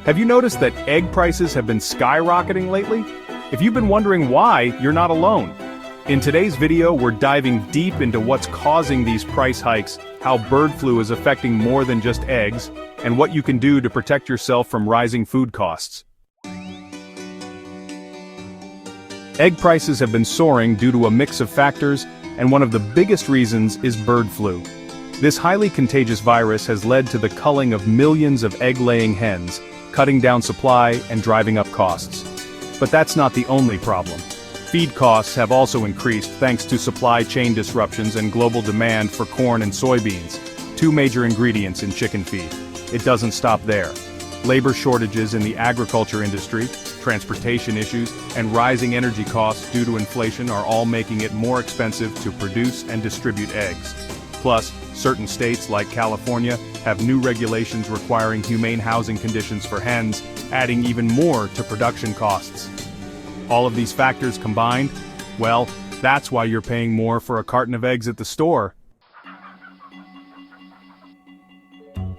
Have you noticed that egg prices have been skyrocketing lately? If you've been wondering why, you're not alone. In today's video, we're diving deep into what's causing these price hikes, how bird flu is affecting more than just eggs, and what you can do to protect yourself from rising food costs. Egg prices have been soaring due to a mix of factors, and one of the biggest reasons is bird flu. This highly contagious virus has led to the culling of millions of egg-laying hens, cutting down supply and driving up costs. But that's not the only problem. Feed costs have also increased thanks to supply chain disruptions and global demand for corn and soybeans, two major ingredients in chicken feed. It doesn't stop there. Labor shortages in the agriculture industry, transportation issues, and rising energy costs due to inflation are all making it more expensive to produce and distribute eggs. Plus, certain states like California have new regulations requiring humane housing conditions for hens, adding even more to production costs. All of these factors combined, well, that's why you're paying more for a carton of eggs at the store.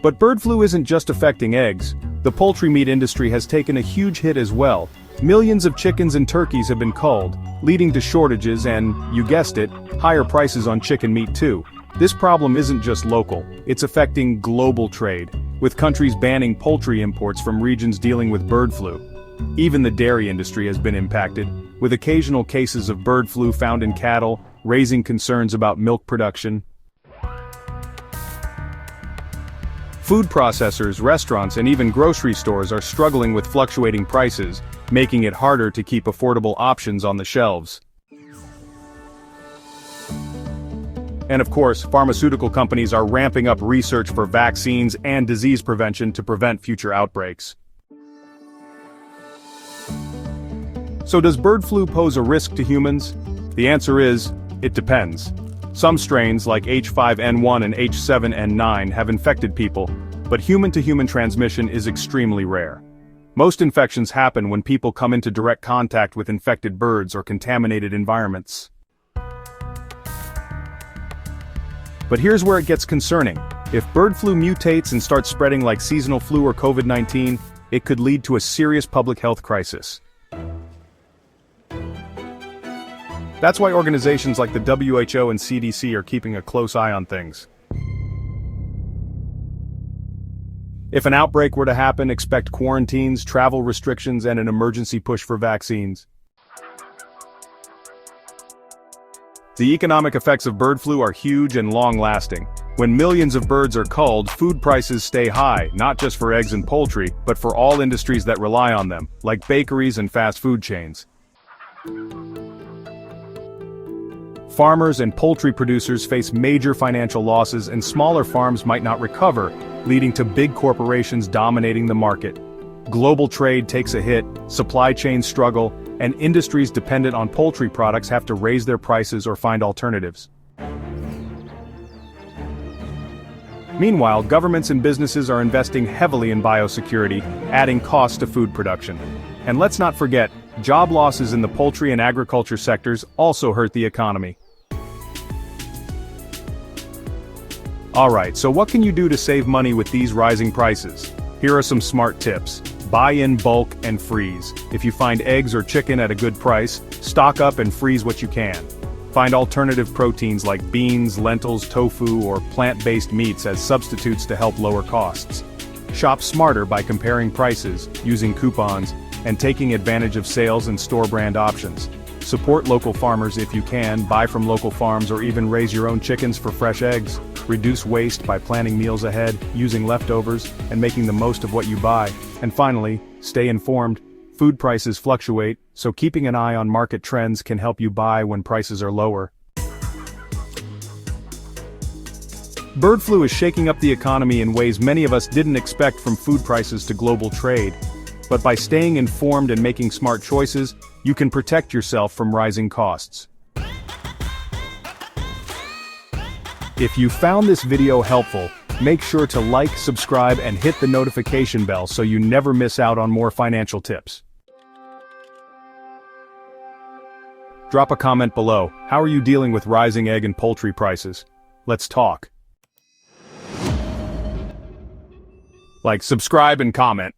But bird flu isn't just affecting eggs. The poultry meat industry has taken a huge hit as well. Millions of chickens and turkeys have been culled, leading to shortages and, you guessed it, higher prices on chicken meat too. This problem isn't just local, it's affecting global trade, with countries banning poultry imports from regions dealing with bird flu. Even the dairy industry has been impacted, with occasional cases of bird flu found in cattle, raising concerns about milk production. Food processors, restaurants, and even grocery stores are struggling with fluctuating prices, making it harder to keep affordable options on the shelves. And of course, pharmaceutical companies are ramping up research for vaccines and disease prevention to prevent future outbreaks. So does bird flu pose a risk to humans? The answer is, it depends. Some strains like H5N1 and H7N9 have infected people, but human-to-human transmission is extremely rare. Most infections happen when people come into direct contact with infected birds or contaminated environments. But here's where it gets concerning. If bird flu mutates and starts spreading like seasonal flu or COVID-19, it could lead to a serious public health crisis. That's why organizations like the WHO and CDC are keeping a close eye on things. If an outbreak were to happen, expect quarantines, travel restrictions, and an emergency push for vaccines. The economic effects of bird flu are huge and long-lasting. When millions of birds are culled, food prices stay high, not just for eggs and poultry, but for all industries that rely on them, like bakeries and fast food chains. Farmers and poultry producers face major financial losses, and smaller farms might not recover, leading to big corporations dominating the market. Global trade takes a hit, supply chains struggle, and industries dependent on poultry products have to raise their prices or find alternatives. Meanwhile, governments and businesses are investing heavily in biosecurity, adding costs to food production. And let's not forget, job losses in the poultry and agriculture sectors also hurt the economy. Alright, so what can you do to save money with these rising prices? Here are some smart tips. Buy in bulk and freeze. If you find eggs or chicken at a good price, stock up and freeze what you can. Find alternative proteins like beans, lentils, tofu, or plant-based meats as substitutes to help lower costs. Shop smarter by comparing prices, using coupons, and taking advantage of sales and store-brand options. Support local farmers if you can, buy from local farms, or even raise your own chickens for fresh eggs. Reduce waste by planning meals ahead, using leftovers, and making the most of what you buy. And finally, stay informed. Food prices fluctuate, so keeping an eye on market trends can help you buy when prices are lower. Bird flu is shaking up the economy in ways many of us didn't expect, from food prices to global trade. But by staying informed and making smart choices, you can protect yourself from rising costs. If you found this video helpful, make sure to like, subscribe, and hit the notification bell so you never miss out on more financial tips. Drop a comment below. How are you dealing with rising egg and poultry prices? Let's talk. Like, subscribe, and comment.